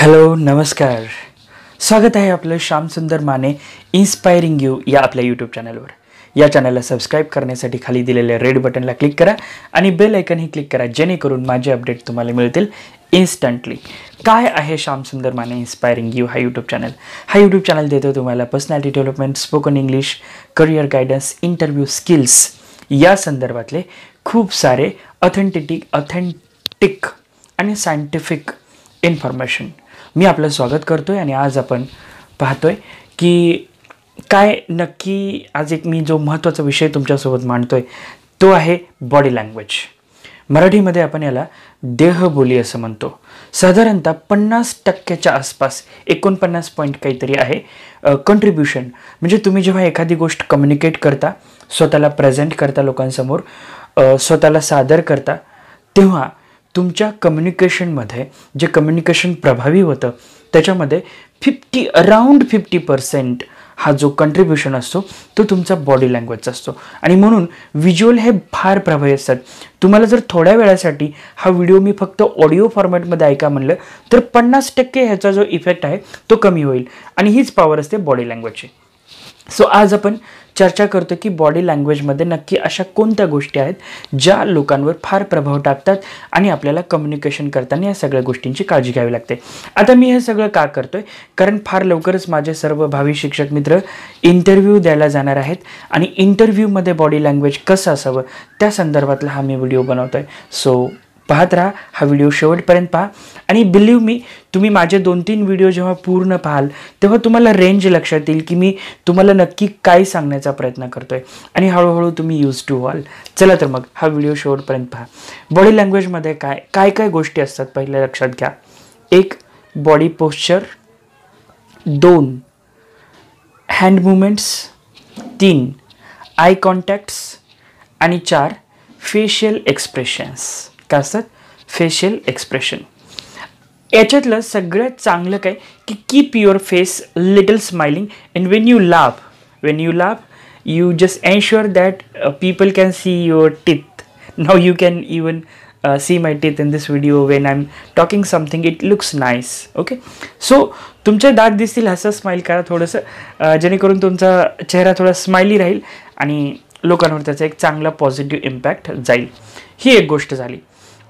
Hello नमस्कार. स्वागत आहे आपलं श्यामसुंदर माने इन्स्पायरिंग यू या आपल्या यूट्यूब चॅनलवर. या चॅनलला सबस्क्राईब करण्यासाठी खाली दिलेल्या रेड बटनला क्लिक करा आणि बेल आयकनही क्लिक करा, जेणेकरून माझे अपडेट तुम्हाला मिळतील इन्स्टंटली. काय आहे श्यामसुंदर माने इन्स्पायरिंग यू हा यूट्यूब चॅनल? हा यूट्यूब चॅनल देतो तुम्हाला personality development, spoken English, career guidance, interview skills या संदर्भातले खूप सारे ऑथेंटिक आणि सायंटिफिक इन्फॉर्मेशन मी आपलं स्वागत करतोय. आणि आज आपण पाहतोय की काय नक्की आज एक मी जो महत्त्वाचा विषय तुमच्यासोबत मांडतोय तो आहे बॉडी लँग्वेज. मराठीमध्ये आपण याला देहबोली असं म्हणतो. साधारणतः 50% आसपास 49 पॉईंट काहीतरी आहे कंट्रीब्युशन. म्हणजे तुम्ही जेव्हा एखादी गोष्ट कम्युनिकेट करता, स्वतःला प्रेझेंट करता लोकांसमोर, स्वतःला सादर करता, तेव्हा तुमच्या कम्युनिकेशनमध्ये जे कम्युनिकेशन प्रभावी होतं त्याच्यामध्ये अराउंड 50% हा जो कंट्रीब्युशन असतो तो तुमचा बॉडी लँग्वेजचा असतो. आणि म्हणून व्हिज्युअल हे फार प्रभावी असतात. तुम्हाला जर थोड्या वेळासाठी हा व्हिडिओ मी फक्त ऑडिओ फॉर्मॅटमध्ये ऐका म्हणलं तर 50% ह्याचा जो इफेक्ट आहे तो कमी होईल. आणि हीच पॉवर असते बॉडी लँग्वेजची. सो आज आपण चर्चा करतो की बॉडी लँग्वेजमध्ये नक्की अशा कोणत्या गोष्टी आहेत ज्या लोकांवर फार प्रभाव टाकतात आणि आपल्याला कम्युनिकेशन करताना या सगळ्या गोष्टींची काळजी घ्यावी लागते. आता मी हे सगळं का करतोय? कारण फार लवकरच माझे सर्व भावी शिक्षक मित्र इंटरव्ह्यू द्यायला जाणार आहेत आणि इंटरव्ह्यूमध्ये बॉडी लँग्वेज कसं असावं त्या संदर्भातला हा मी व्हिडिओ बनवतोय. सो पाहत राहा, हा व्हिडिओ शेवटपर्यंत पहा. आणि बिलीव्ह मी, तुम्ही माझे 2-3 व्हिडिओ जेव्हा पूर्ण पाहाल तेव्हा तुम्हाला रेंज लक्षात येईल की मी तुम्हाला नक्की काय सांगण्याचा प्रयत्न करतोय आणि हळूहळू तुम्ही यूज टू व्हाल. चला तर मग हा व्हिडिओ शेवटपर्यंत पहा. बॉडी लँग्वेजमध्ये काय गोष्टी असतात पहिल्या लक्षात घ्या. 1. Body posture. 2. Hand movements. 3. Eye contacts. आणि 4. Facial expressions. काय असतात? Facial expression. याच्यातलं सगळ्यात चांगलं काय की keep your face little smiling and when you laugh you just ensure that people can see your teeth. Now you can even see my teeth in this video when I'm talking something. It looks nice. Okay, so तुमचे दात दिसतील, असं smile करा थोडंसं, जेणेकरून तुमचा चेहरा थोडा स्माइली राहील आणि लोकांवर त्याचा एक चांगला पॉझिटिव्ह इम्पॅक्ट जाईल. ही एक गोष्ट झाली.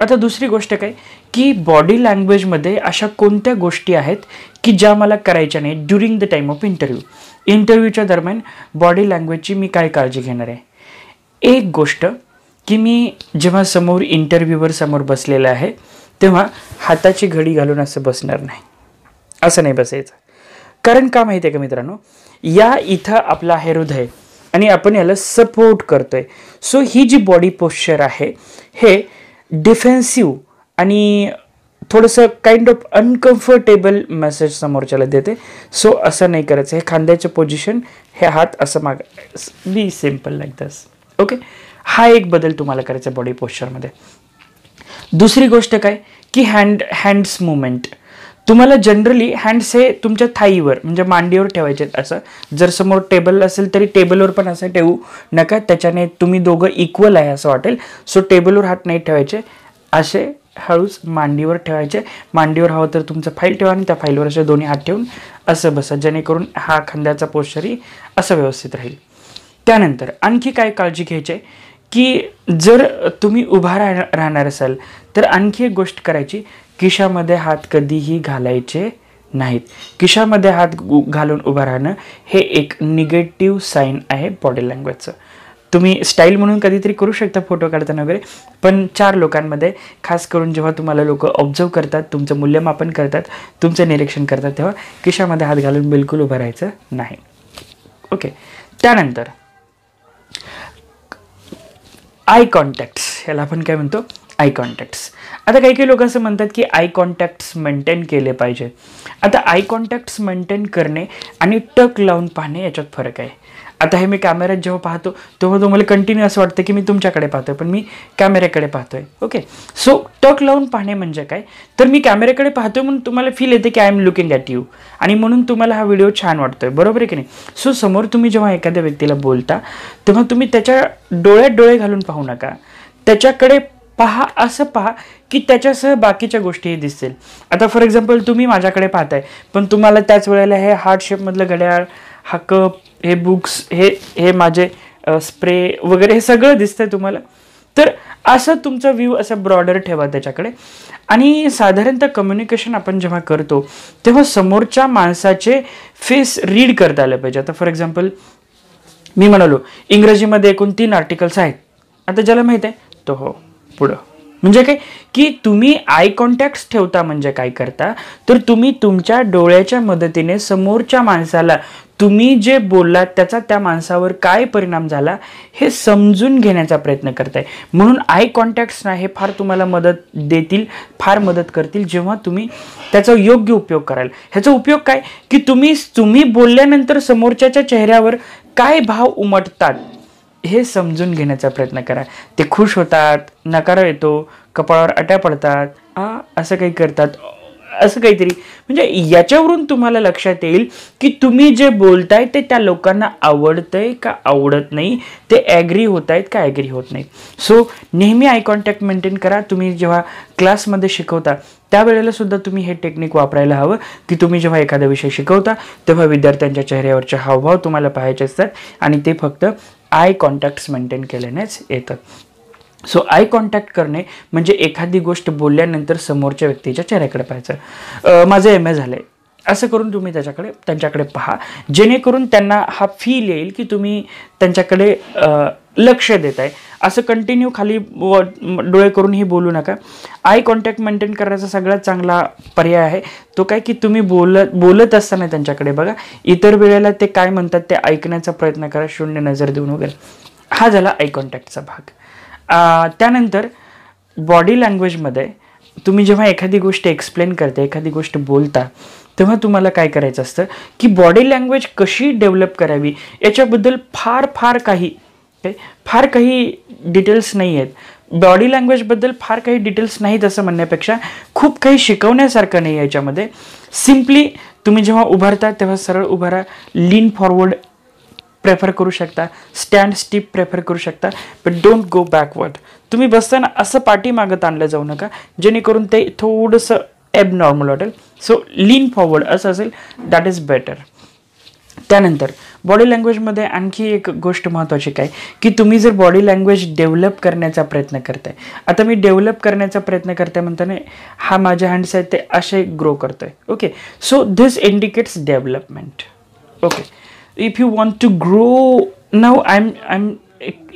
आता दुसरी गोष्ट काय की बॉडी लँग्वेजमध्ये अशा कोणत्या गोष्टी आहेत की ज्या मला करायच्या नाही ड्युरिंग द टाईम ऑफ इंटरव्ह्यूच्या दरम्यान बॉडी लँग्वेजची मी काय काळजी घेणार आहे. एक गोष्ट की मी जेव्हा समोर इंटरव्ह्यूवर समोर बसलेलं आहे तेव्हा हाताची घडी घालून असं बसणार नाही, असं नाही बसायचं. कारण का माहिती आहे का मित्रांनो, या इथं आपलं आहे हृदय आणि आपण याला सपोर्ट करतोय. सो ही जी बॉडी पोश्चर आहे हे डिफेन्सिव्ह आणि थोडंसं काइंड ऑफ अनकम्फर्टेबल मेसेज समोरच्याला देते. सो असं नाही करायचं. हे खांद्याचं पोझिशन, हे हात असं माग, बी सिम्पल लाईक दिस. ओके, हा एक बदल तुम्हाला करायचा बॉडी पोश्चरमध्ये. दुसरी गोष्ट काय की हँड्स मुवमेंट. तुम्हाला जनरली हँड्स हे तुमच्या थाईवर म्हणजे मांडीवर ठेवायचे. असं जर समोर टेबल असेल तरी टेबलवर पण असं ठेवू नका, त्याच्याने तुम्ही दोघं इक्वल आहे असं वाटेल. सो टेबलवर हात नाही ठेवायचे, असे हळूच मांडीवर ठेवायचे. मांडीवर हवं तर तुमचं फाईल ठेवा आणि त्या फाईलवर असे दोन्ही हात ठेवून असं बसा, जेणेकरून हा खांद्याचा पोश्चरही असं व्यवस्थित राहील. त्यानंतर आणखी काय काळजी घ्यायची की जर तुम्ही उभा राहणार असाल तर आणखी एक गोष्ट करायची, खिशामध्ये हात कधीही घालायचे नाहीत. खिशामध्ये हात घालून उभं राहणं हे एक निगेटिव्ह साईन आहे बॉडी लँग्वेजचं. तुम्ही स्टाईल म्हणून कधीतरी करू शकता फोटो काढताना वगैरे, पण 4 लोकांमध्ये खास करून जेव्हा तुम्हाला लोक ऑब्झर्व करतात, तुमचं मूल्यमापन करतात, तुमचं निरीक्षण करतात, तेव्हा खिशामध्ये हात घालून बिलकुल उभं राहायचं नाही. ओके, त्यानंतर आय कॉन्टॅक्ट्स. ह्याला आपण काय म्हणतो? I contacts. आता काही लोक असं म्हणतात की आय कॉन्टॅक्ट्स मेंटेन केले पाहिजे. आता आय कॉन्टॅक्ट्स मेंटेन करणे आणि टक लावून पाहणे याच्यात फरक आहे. आता हे मी कॅमेऱ्यात जेव्हा पाहतो तेव्हा तुम्हाला कंटिन्यू असं वाटतं की मी तुमच्याकडे पाहतोय, पण मी कॅमेऱ्याकडे पाहतोय. ओके, सो टक लावून पाहणे म्हणजे काय तर मी कॅमेऱ्याकडे पाहतोय म्हणून तुम्हाला फील येते की I am looking at you आणि म्हणून तुम्हाला हा व्हिडिओ छान वाटतोय, बरोबर आहे की नाही. सो समोर तुम्ही जेव्हा एखाद्या व्यक्तीला बोलता तेव्हा तुम्ही त्याच्या डोळ्यात डोळे घालून पाहू नका, त्याच्याकडे पहा, असं पहा की त्याच्यासह बाकीच्या गोष्टीही दिसतील. आता फॉर एक्झाम्पल तुम्ही माझ्याकडे पाहताय, पण तुम्हाला त्याच वेळेला हे हार्ट शेपमधलं घड्याळ, हा कप, हे बुक्स, हे माझे स्प्रे वगैरे हे सगळं दिसतंय तुम्हाला. तर असं तुमचा व्ह्यू असं ब्रॉडर ठेवा त्याच्याकडे. आणि साधारणतः कम्युनिकेशन आपण जेव्हा करतो तेव्हा समोरच्या माणसाचे फेस रीड करता आलं पाहिजे. आता फॉर एक्झाम्पल मी म्हणालो इंग्रजीमध्ये एकूण 3 आर्टिकल्स आहेत. आता ज्याला माहीत आहे तो हो पुढं. म्हणजे काय की तुम्ही आय कॉन्टॅक्ट ठेवता म्हणजे काय करता, तर तुम्ही तुमच्या डोळ्याच्या मदतीने समोरच्या माणसाला तुम्ही जे बोललात त्याचा त्या माणसावर काय परिणाम झाला हे समजून घेण्याचा प्रयत्न करताय. म्हणून आय कॉन्टॅक्ट्स ना हे फार तुम्हाला मदत देतील, फार मदत करतील जेव्हा तुम्ही त्याचा योग्य उपयोग कराल. ह्याचा उपयोग काय की तुम्ही बोलल्यानंतर समोरच्याच्या चेहऱ्यावर काय भाव उमटतात हे समजून घेण्याचा प्रयत्न करा. ते खुश होतात, नकार येतो, कपाळावर अट्या पडतात, असं काही करतात, असं काहीतरी. म्हणजे याच्यावरून तुम्हाला लक्षात येईल की तुम्ही जे बोलताय ते त्या लोकांना आवडतंय का आवडत नाही, ते ॲग्री होत आहेत का ॲग्री होत नाही. सो नेहमी आय कॉन्टॅक्ट मेंटेन करा. तुम्ही जेव्हा क्लासमध्ये शिकवता त्यावेळेला सुद्धा तुम्ही हे टेक्निक वापरायला हवं की तुम्ही जेव्हा एखादा विषय शिकवता तेव्हा विद्यार्थ्यांच्या चेहऱ्यावरचे हावभाव तुम्हाला पाहायचे असतात आणि ते फक्त आय कॉन्टॅक्ट्स मेंटेन केल्यानेच येतं. सो आय कॉन्टॅक्ट करणे म्हणजे एखादी गोष्ट बोलल्यानंतर समोरच्या व्यक्तीच्या चेहऱ्याकडे पाहायचं. माझं MA झालं आहे असं करून तुम्ही त्यांच्याकडे पहा, जेणेकरून त्यांना हा फील येईल की तुम्ही त्यांच्याकडे लक्ष देत आहे. असं कंटिन्यू खाली डोळे करूनही बोलू नका. आय कॉन्टॅक्ट मेंटेन करायचा सगळ्यात चांगला पर्याय आहे तो काय की तुम्ही बोलत असताना त्यांच्याकडे बघा. इतर वेळेला ते काय म्हणतात ते ऐकण्याचा प्रयत्न करा, शून्य नजर देऊन वगैरे. हा झाला आय कॉन्टॅक्टचा भाग. त्यानंतर बॉडी लँग्वेजमध्ये तुम्ही जेव्हा एखादी गोष्ट एक्सप्लेन करता, एखादी गोष्ट बोलता, तेव्हा तुम्हाला काय करायचं असतं की बॉडी लँग्वेज कशी डेव्हलप करावी याच्याबद्दल फार काही डिटेल्स नाही आहेत. बॉडी लँग्वेजबद्दल फार काही डिटेल्स नाहीत असं म्हणण्यापेक्षा खूप काही शिकवण्यासारखं नाही याच्यामध्ये. सिम्पली तुम्ही जेव्हा उभारता तेव्हा सरळ उभारा, लीन फॉरवर्ड प्रेफर करू शकता, स्टँड स्टिप प्रेफर करू शकता, बट डोंट गो बॅकवर्ड. तुम्ही बसताना असं पाठीमागत आणलं जाऊ नका जेणेकरून ते थोडंसं ॲबनॉर्मल वाटेल. सो लीन फॉरवर्ड असं असेल, दॅट इज बेटर. त्यानंतर बॉडी लँग्वेजमध्ये आणखी एक गोष्ट महत्त्वाची काय की तुम्ही जर बॉडी लँग्वेज डेव्हलप करण्याचा प्रयत्न करताय, आता मी डेव्हलप करण्याचा प्रयत्न करताय म्हणताना हा माझ्या हँड्स आहेत ते असे ग्रो करतोय. Okay, so this indicates development. Okay, if you want to grow, now I'm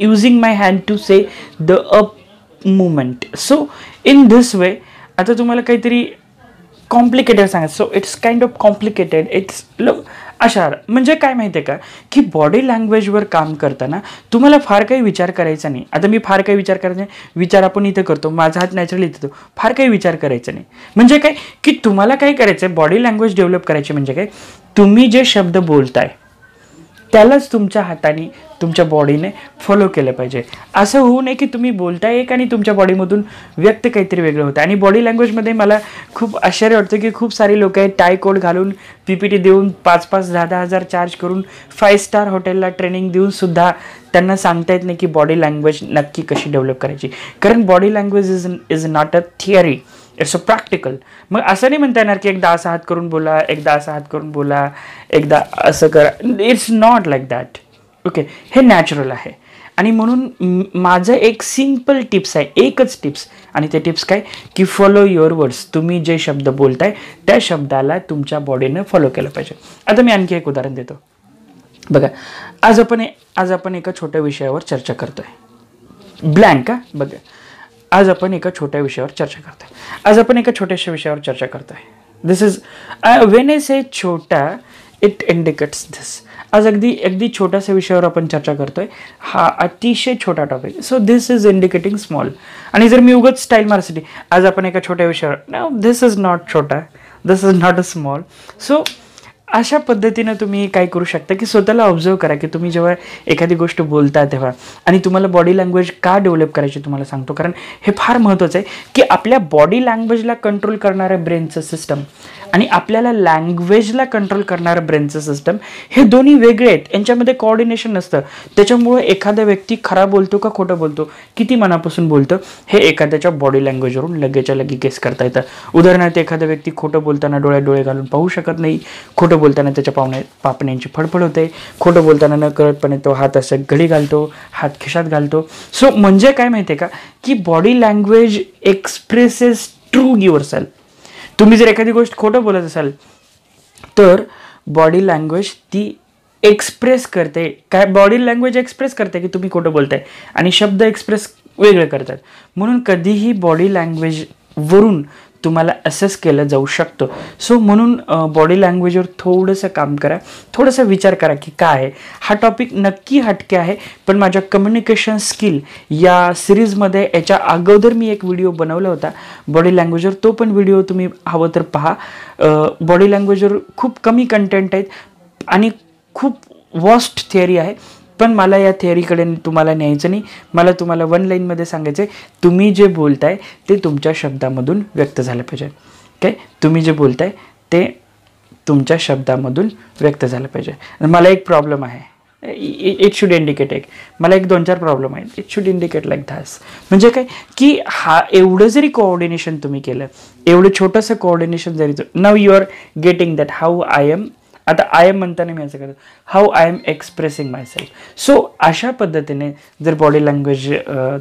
using my hand to say the up movement. So in this way आता तुम्हाला काहीतरी कॉम्प्लिकेटेड सांगायचं. So it's kind of complicated. It's अशा म्हणजे काय माहिती आहे का की बॉडी लँग्वेजवर काम करताना तुम्हाला फार काही विचार करायचा नाही. आता मी फार काही विचार करायचा नाही, विचार आपण इथं करतो, माझा हात नॅचरली इथं, फार काही विचार करायचा नाही. म्हणजे काय की तुम्हाला काय करायचं आहे, बॉडी लँग्वेज डेव्हलप करायची म्हणजे काय, तुम्ही जे शब्द बोलताय त्यालाच तुमच्या हाताने तुमच्या बॉडीने फॉलो केलं पाहिजे. असं होऊ नये की तुम्ही बोलताय एक आणि तुमच्या बॉडीमधून व्यक्त काहीतरी वेगळं होतं. आणि बॉडी लँग्वेजमध्ये मला खूप आश्चर्य वाटतं की खूप सारी लोक आहेत टाय कोड घालून PPT देऊन 5-10 हजार चार्ज करून 5 स्टार हॉटेलला ट्रेनिंग देऊन सुद्धा त्यांना सांगता येत नाही की बॉडी लँग्वेज नक्की कशी डेव्हलप करायची. कारण body language is not a theory, it's a practical. मग असं नाही म्हणता येणार की एकदा असा हात करून बोला, एकदा असा हात करून बोला, एकदा असं करा. It's not like that. Okay, हे नॅचरल आहे. आणि म्हणून माझं एक सिम्पल टिप्स आहे, एकच टिप्स, आणि ते टिप्स काय की फॉलो युअर वर्ड्स. तुम्ही जे शब्द बोलताय त्या शब्दाला तुमच्या बॉडीनं फॉलो केलं पाहिजे. आता मी आणखी एक उदाहरण देतो. बघा, आज आपण एका छोट्या विषयावर चर्चा करतोय. ब्लँक. बघा, आज आपण एका छोट्याशा विषयावर चर्चा करतोय. दिस इज व्हेन आय से छोटा, इट इंडिकेट्स दिस. आज अगदी छोट्याशा विषयावर आपण चर्चा करतोय, हा अतिशय छोटा topic. So this is indicating small. आणि जर मी उगाच स्टाईल मारसाठी आज आपण एका छोट्या विषयावर, नो, दिस इज नॉट छोटा, this is not a small. So अशा पद्धतीनं तुम्ही काय करू शकता की स्वतःला ऑब्झर्व करा की तुम्ही जेव्हा एखादी गोष्ट बोलता तेव्हा, आणि तुम्हाला बॉडी लँग्वेज का डेव्हलप करायची तुम्हाला सांगतो, कारण हे फार महत्त्वाचं आहे की आपल्या बॉडी लँग्वेजला कंट्रोल करणारं ब्रेनचं सिस्टम आणि आपल्याला लँग्वेजला कंट्रोल करणारं ब्रेनचं सिस्टम हे दोन्ही वेगळे आहेत, यांच्यामध्ये कोऑर्डिनेशन नसतं. त्याच्यामुळे एखादा व्यक्ती खरा बोलतो का खोटं बोलतो, किती मनापासून बोलतं, हे एखाद्याच्या बॉडी लँग्वेजवरून लगेच्या लगे गेस करता येतं. उदाहरणार्थ एखादा व्यक्ती खोटं बोलताना डोळ्यात डोळे घालून पाहू शकत नाही, खोटं बोलताना त्याच्या पापण्यांची फडफड होते, खोटं बोलताना नकळतपणे तो हात असं घडी घालतो, हात खिशात घालतो. सो म्हणजे काय माहिती आहे का की body language expresses true yourself. तुम्ही जर एखादी गोष्ट खोटं बोलत असाल तर बॉडी लँग्वेज ती एक्सप्रेस करते. काय बॉडी लँग्वेज एक्सप्रेस करते की तुम्ही खोटं बोलताय, आणि शब्द एक्सप्रेस वेगळे करतात. म्हणून कधीही बॉडी लँग्वेजवरून तुम्हाला असेस केलं जाऊ शकतं. सो म्हणून बॉडी लँग्वेजवर थोडंसं काम करा, थोडंसं विचार करा की काय आहे. हा टॉपिक नक्की हटके आहे, पण माझ्या कम्युनिकेशन स्किल या सिरीजमध्ये याच्या अगोदर मी एक व्हिडिओ बनवला होता बॉडी लँग्वेजवर, तो पण व्हिडिओ तुम्ही हवं तर पहा. बॉडी लँग्वेजवर खूप कमी कंटेंट आहेत आणि खूप वॉस्ट थिअरी आहे, पण मला या थिअरीकडे तुम्हाला न्यायचं नाही. मला तुम्हाला वन लाईनमध्ये सांगायचं आहे, तुम्ही जे बोलताय ते तुमच्या शब्दामधून व्यक्त झालं पाहिजे. काय तुम्ही जे बोलताय ते तुमच्या शब्दामधून व्यक्त झालं पाहिजे. मला एक प्रॉब्लेम आहे, इट शुड इंडिकेट मला एक 2-4 प्रॉब्लेम आहेत, इट शुड इंडिकेट लाईक धास. म्हणजे काय की हा एवढं जरी कोऑर्डिनेशन तुम्ही केलं, एवढं छोटंसं कोऑर्डिनेशन जरी, now you are getting that how I am. आता आय एम म्हणताना मी असं करतो, how I am expressing myself. So अशा पद्धतीने जर बॉडी लँग्वेज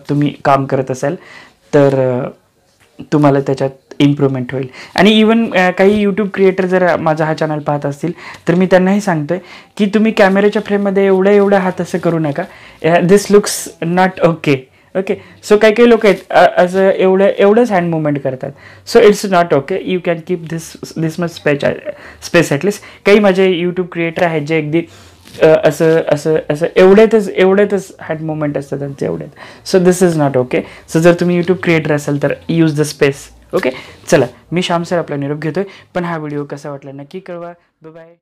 तुम्ही काम करत असाल तर तुम्हाला त्याच्यात इम्प्रूव्हमेंट होईल. आणि इवन काही यूट्यूब क्रिएटर जर माझा हा चॅनल पाहत असतील तर मी त्यांनाही सांगतोय की तुम्ही कॅमेऱ्याच्या फ्रेममध्ये एवढं हात असं करू नका, this looks not okay. Okay, so काही लोक आहेत असं एवढंच हँड मुवमेंट करतात. So it's not okay, you can keep this much space at least. काही माझे यूट्यूब क्रिएटर आहेत जे अगदी असं एवढ्यातच हँड मुवमेंट असतात त्यांचे एवढ्यात. So this is not okay. So जर तुम्ही यूट्यूब क्रिएटर असाल तर यूज द स्पेस. ओके, चला मी श्याम सर आपला निरोप घेतोय, पण हा व्हिडिओ कसा वाटला नक्की कळवा. Bye bye.